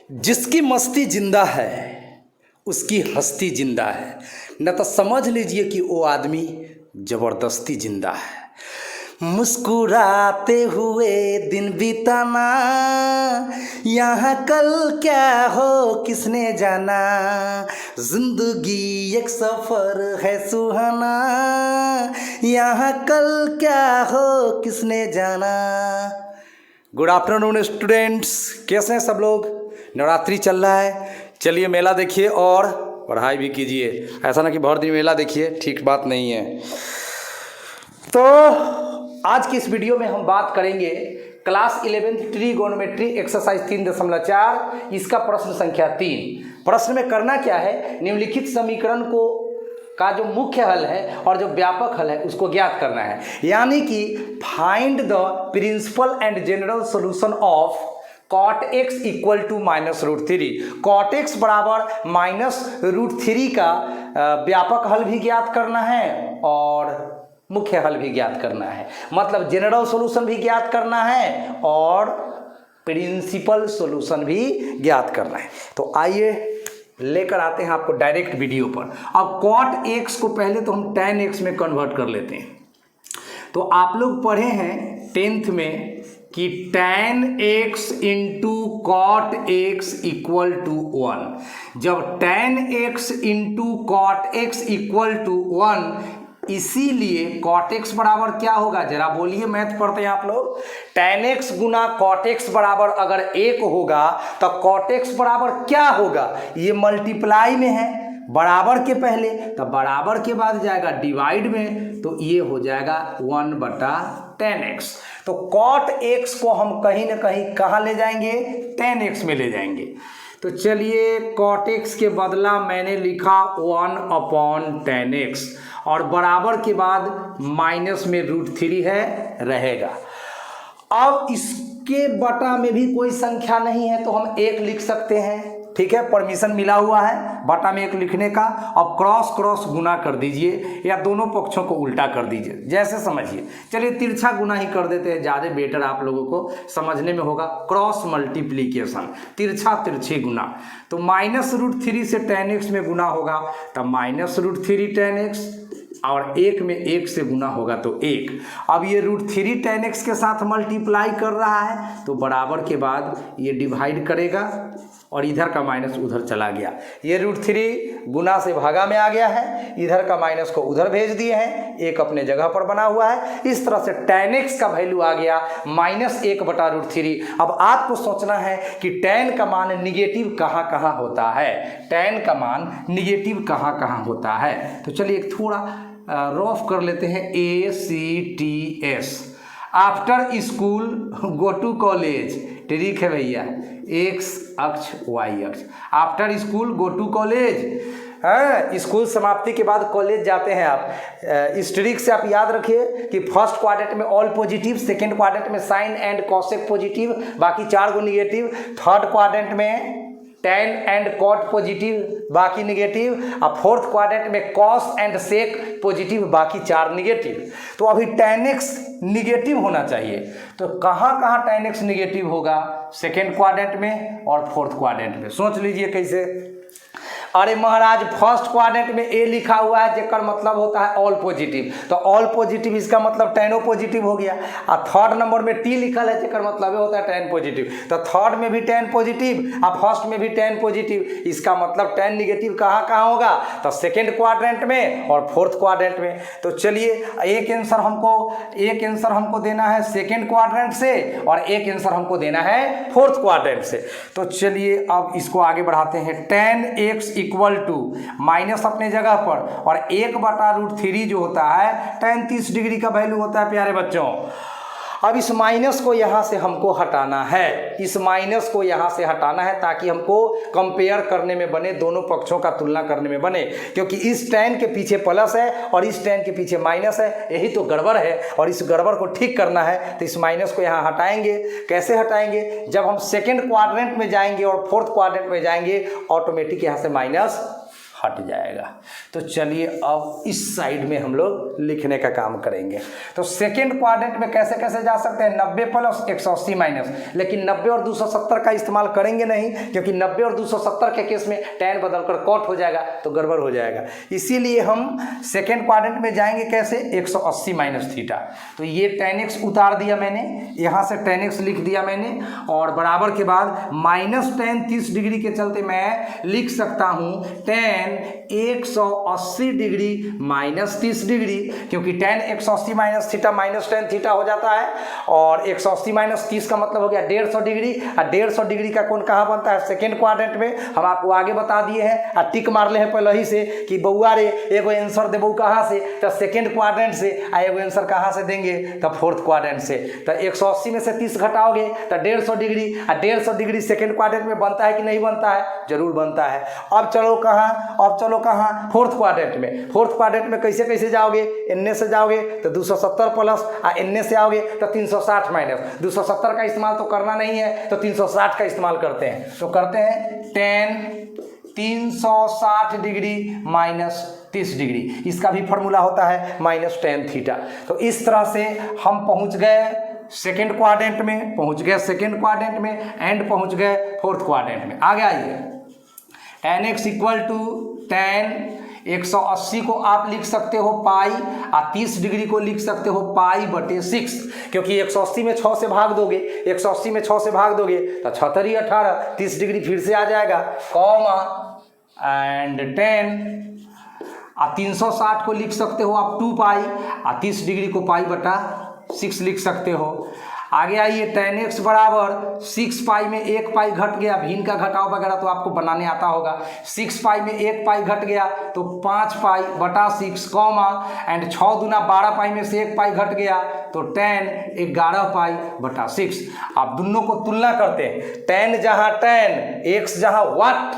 जिसकी मस्ती जिंदा है उसकी हस्ती जिंदा है, न तो समझ लीजिए कि वो आदमी जबरदस्ती जिंदा है। मुस्कुराते हुए दिन बिताना, यहाँ कल क्या हो किसने जाना, जिंदगी एक सफर है सुहाना, यहाँ कल क्या हो किसने जाना। गुड आफ्टरनून स्टूडेंट्स, कैसे हैं सब लोग? नवरात्रि चल रहा है, चलिए मेला देखिए और पढ़ाई भी कीजिए। ऐसा ना कि बहुत दिन मेला देखिए, ठीक बात नहीं है। तो आज की इस वीडियो में हम बात करेंगे क्लास 11 ट्रिगोनोमेट्री एक्सरसाइज 3.4, इसका प्रश्न संख्या 3। प्रश्न में करना क्या है, निम्नलिखित समीकरण को का जो मुख्य हल है और जो व्यापक हल है उसको ज्ञात करना है। यानी कि find the principal and general solution of cot x equal to -√3। cot x बराबर -√3 का व्यापक हल भी ज्ञात करना है और मुख्य हल भी ज्ञात करना है। मतलब जनरल सॉल्यूशन भी ज्ञात करना है और प्रिंसिपल सॉल्यूशन भी ज्ञात करना है। तो आइए लेकर आते हैं आपको डायरेक्ट वीडियो पर। अब cot x को पहले तो हम tan x में कन्वर्ट कर लेते हैं। तो आप लोग पढ़े हैं 10th में कि tan x into cot x equal to 1। जब tan x into cot x equal to 1, इसीलिए cot x बराबर क्या होगा, जरा बोलिए, मैथ पढ़ते हैं आप लोग। tan x गुना cot x बराबर अगर 1 होगा तो cot x बराबर क्या होगा, ये मल्टीप्लाई में है बराबर के पहले, तो बराबर के बाद जाएगा डिवाइड में, तो ये हो जाएगा 1/tan x। तो cot x को हम कहीं ना कहीं कहाँ ले जाएंगे, tan x में ले जाएंगे। तो चलिए cot x के बदला मैंने लिखा 1/tan x और बराबर के बाद माइनस में √3 है रहेगा। अब इसके बटा में भी कोई संख्या नहीं है तो हम 1 लिख सकते हैं, ठीक है, परमिशन मिला हुआ है बटा में 1 लिखने का। अब क्रॉस क्रॉस गुना कर दीजिए या दोनों पक्षों को उल्टा कर दीजिए, जैसे समझिए। चलिए तिरछा गुना ही कर देते हैं, ज़्यादा बेटर आप लोगों को समझने में होगा। क्रॉस मल्टीप्लीकेशन, तिरछा तिरछे गुना। तो -√3 से tan x में गुना होगा तब -√3 tan x, और 1 में 1 से गुना होगा तो 1। अब ये √3 tan x के साथ मल्टीप्लाई कर रहा है तो बराबर के बाद ये डिवाइड करेगा और इधर का माइनस उधर चला गया। ये √3 गुना से भागा में आ गया है, इधर का माइनस को उधर भेज दिए हैं, 1 अपने जगह पर बना हुआ है। इस तरह से tan x का वैल्यू आ गया -1/√3। अब आपको सोचना है कि tan का मान निगेटिव कहाँ कहाँ होता है, tan का मान निगेटिव कहाँ कहाँ होता है। तो चलिए एक थोड़ा रफ कर लेते हैं। ACTS, after school go to college, ठीक है भैया, x अक्ष y अक्ष। After school go to college, हाँ, स्कूल समाप्ति के बाद कॉलेज जाते हैं आप। इस ट्रिक से आप याद रखिए कि फर्स्ट क्वाड्रेंट में ऑल पॉजिटिव, सेकेंड क्वाड्रेंट में साइन एंड कॉसेक पॉजिटिव, बाकी 4 गो निगेटिव, थर्ड क्वाड्रेंट में tan एंड cot पॉजिटिव बाकी निगेटिव, और फोर्थ क्वाड्रेंट में cos एंड sec पॉजिटिव बाकी 4 निगेटिव। तो अभी tan x निगेटिव होना चाहिए, तो कहाँ कहाँ tan x निगेटिव होगा, सेकेंड क्वाड्रेंट में और फोर्थ क्वाड्रेंट में। सोच लीजिए कैसे। अरे महाराज फर्स्ट क्वाड्रेंट में A लिखा हुआ है जेकर मतलब होता है ऑल पॉजिटिव, तो ऑल पॉजिटिव इसका मतलब tan पॉजिटिव हो गया। और थर्ड नंबर में T लिखल है जेकर मतलब होता है tan पॉजिटिव, तो थर्ड में भी tan पॉजिटिव और फर्स्ट में भी tan पॉजिटिव, इसका मतलब tan निगेटिव कहाँ कहाँ होगा, तो सेकेंड क्वाड्रेंट में और फोर्थ क्वाड्रेंट में। तो चलिए एक आंसर हमको देना है सेकेंड क्वाड्रेंट से और एक आंसर हमको देना है फोर्थ क्वाड्रेंट से। तो चलिए अब इसको आगे बढ़ाते हैं। tan x equal to minus अपने जगह पर और 1/√3 जो होता है tan 30 डिग्री का वैल्यू होता है प्यारे बच्चों। अब इस माइनस को यहाँ से हमको हटाना है, इस माइनस को यहाँ से हटाना है ताकि हमको कंपेयर करने में बने, दोनों पक्षों का तुलना करने में बने, क्योंकि इस tan के पीछे प्लस है और इस tan के पीछे माइनस है, यही तो गड़बड़ है और इस गड़बड़ को ठीक करना है। तो इस माइनस को यहाँ हटाएंगे। कैसे हटाएंगे, जब हम सेकेंड क्वाड्रेंट में जाएंगे और फोर्थ क्वाड्रेंट में जाएंगे ऑटोमेटिक यहाँ से माइनस हट जाएगा। तो चलिए अब इस साइड में हम लोग लिखने का काम करेंगे। तो सेकेंड क्वाड्रेंट में कैसे कैसे जा सकते हैं, 90 प्लस 180 माइनस, लेकिन 90 और 270 का इस्तेमाल करेंगे नहीं, क्योंकि 90 और 270 के केस में tan बदलकर cot हो जाएगा तो गड़बड़ हो जाएगा। इसीलिए हम सेकेंड क्वाड्रेंट में जाएंगे कैसे, 180 माइनस थीटा। तो ये tan x उतार दिया मैंने, यहाँ से tan x लिख दिया मैंने, और बराबर के बाद माइनस tan 30 डिग्री के चलते मैं लिख सकता हूँ tan 180 डिग्री माइनस 30 डिग्री, क्योंकि tan 180 minus theta minus tan theta हो जाता है, और 180 माइनस 30 का मतलब हो गया 150 डिग्री। और 150 डिग्री का कोण कहाँ बनता है, सेकेंड क्वाड्रेंट में। हम आपको आगे बता दिए हैं और टिक मार ले हैं पहले ही से कि बउआ रे एगो आंसर देबू कहाँ से, तो सेकेंड क्वाड्रेंट से, आ एगो आंसर कहाँ से देंगे, तो फोर्थ क्वाड्रेंट से। तो 180 में से 30 घटाओगे तो 150 डिग्री, और 150 डिग्री सेकेंड क्वाड्रेंट में बनता है कि नहीं बनता है, जरूर बनता है। अब चलो कहाँ, फोर्थ क्वाड्रेंट में। फोर्थ क्वाड्रेंट में कैसे कैसे जाओगे, एन से जाओगे तो 270 प्लस, और एन से आओगे तो 360 माइनस। 270 का इस्तेमाल तो करना नहीं है, तो 360 का इस्तेमाल करते हैं। तो करते हैं tan 360 डिग्री माइनस 30 डिग्री, इसका भी फॉर्मूला होता है माइनस tan थीटा। तो इस तरह से हम पहुंच गए सेकेंड क्वाड्रेंट में, एंड पहुंच गए फोर्थ क्वाड्रेंट में। आगे आइए, tan x equal to tan 180 को आप लिख सकते हो पाई, और 30 डिग्री को लिख सकते हो पाई बटे 6, क्योंकि 180 में 6 से भाग दोगे, 180 में 6 से भाग दोगे तो 6 18, 30 डिग्री फिर से आ जाएगा, कॉमा एंड 10, और 360 को लिख सकते हो आप 2 पाई, और 30 डिग्री को पाई बटा 6 लिख सकते हो। आगे आइए, tan x बराबर 6 पाई में 1 पाई घट गया, भिन्न का घटाव वगैरह तो आपको बनाने आता होगा। 6 पाई में 1 पाई घट गया तो 5 पाई बटा 6, कॉमा एंड 6 दूना 12 पाई में से 1 पाई घट गया तो tan 11 पाई बटा 6। आप दोनों को तुलना करते हैं, tan जहाँ tan, x जहाँ वाट,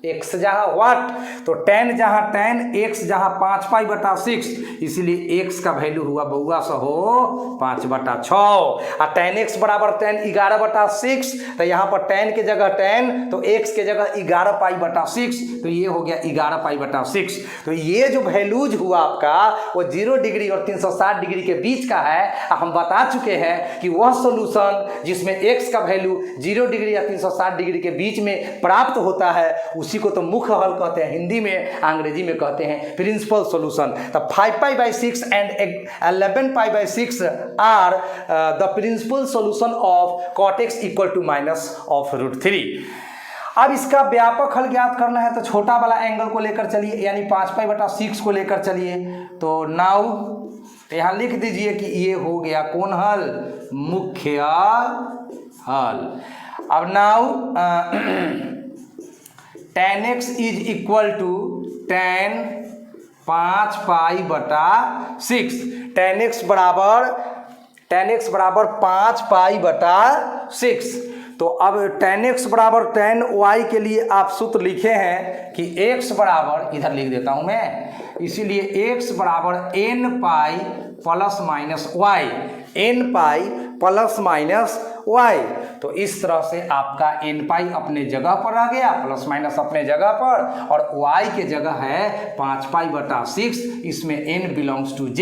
x जहाँ वाट, तो tan जहाँ tan, x जहाँ 5 पाई बटा 6, इसीलिए x का वैल्यू हुआ बउआ सहो 5 बटा 6। और tan x बराबर tan 11 बटा 6, तो यहाँ पर tan के जगह tan, तो x के जगह 11 पाई बटा 6, तो ये हो गया 11 पाई बटा 6। तो ये जो वैल्यूज हुआ आपका वो 0 डिग्री और 360 डिग्री के बीच का है। हम बता चुके हैं कि वह सोल्यूशन जिसमें x का वैल्यू 0 डिग्री या 360 डिग्री के बीच में प्राप्त होता है उसी को तो मुख्य हल कहते हैं, हिंदी में, अंग्रेजी में कहते हैं प्रिंसिपल सॉल्यूशन। तो 5 pi by 6 and 11 pi by 6 are the principal solution of cot x equal to minus of √3। अब इसका व्यापक हल ज्ञात करना है तो छोटा वाला एंगल को लेकर चलिए, यानी 5 पाई बटा 6 को लेकर चलिए। तो नाउ यहाँ लिख दीजिए कि ये हो गया कौन हल, मुख्य हल। अब now tan x is equal to tan 5 pi बटा 6, tan x बराबर 5 पाई बटा 6। तो अब tan x बराबर tan y के लिए आप सूत्र लिखे हैं कि x बराबर, इधर लिख देता हूं मैं, इसीलिए x बराबर n pi plus minus y, n pi plus minus y। तो इस तरह से आपका n पाई अपने जगह पर आ गया, प्लस माइनस अपने जगह पर, और y के जगह है 5 पाई बटा 6। इसमें n बिलोंग्स टू z,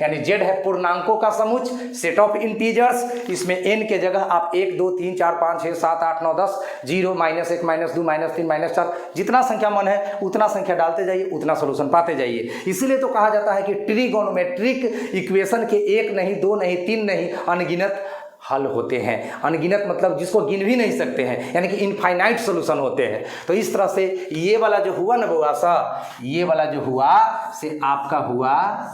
यानी z है पूर्णांकों का समुच्च, सेट ऑफ इंटीजर्स। इसमें n के जगह आप 1 2 3 4 5 6 7 8 9 10, 0 -1 -2 -3 -4, जितना संख्या मन है उतना संख्या डालते जाइए, उतना सोल्यूशन पाते जाइए। इसीलिए तो कहा जाता है कि ट्रिगोनोमेट्रिक इक्वेशन के 1 नहीं 2 नहीं 3 नहीं अनगिनत हल होते हैं। अनगिनत मतलब जिसको गिन भी नहीं सकते हैं, यानी कि इनफाइनाइट सोल्यूशन होते हैं। तो इस तरह से ये वाला जो हुआ ना बउआ सा, ये वाला जो हुआ से आपका हुआ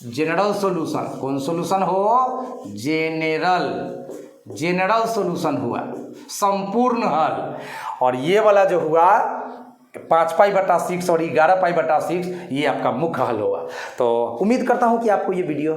जनरल सोल्यूशन। कौन सोल्यूशन हो, जेनरल सोल्यूशन हुआ, संपूर्ण हल। और ये वाला जो हुआ 5 पाई बटा 6 और 11 पाई बटा 6, ये आपका मुख्य हल होगा। तो उम्मीद करता हूँ कि आपको ये वीडियो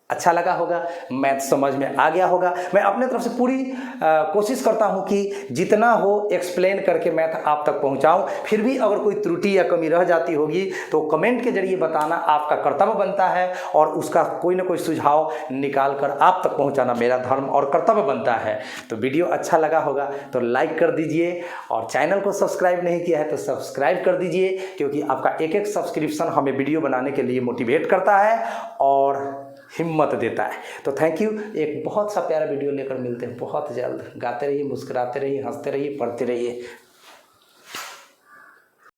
अच्छा लगा होगा, मैथ समझ में आ गया होगा। मैं अपने तरफ से पूरी कोशिश करता हूं कि जितना हो एक्सप्लेन करके मैथ आप तक पहुंचाऊं। फिर भी अगर कोई त्रुटि या कमी रह जाती होगी तो कमेंट के जरिए बताना आपका कर्तव्य बनता है, और उसका कोई ना कोई सुझाव निकाल कर आप तक पहुंचाना मेरा धर्म और कर्तव्य बनता है। तो वीडियो अच्छा लगा होगा तो लाइक कर दीजिए, और चैनल को सब्सक्राइब नहीं किया है तो सब्सक्राइब कर दीजिए, क्योंकि आपका एक एक सब्सक्रिप्शन हमें वीडियो बनाने के लिए मोटिवेट करता है और हिम्मत देता है। तो थैंक यू। एक बहुत सा प्यारा वीडियो लेकर मिलते हैं बहुत जल्द। गाते रहिए, मुस्कुराते रहिए, हंसते रहिए, पढ़ते रहिए।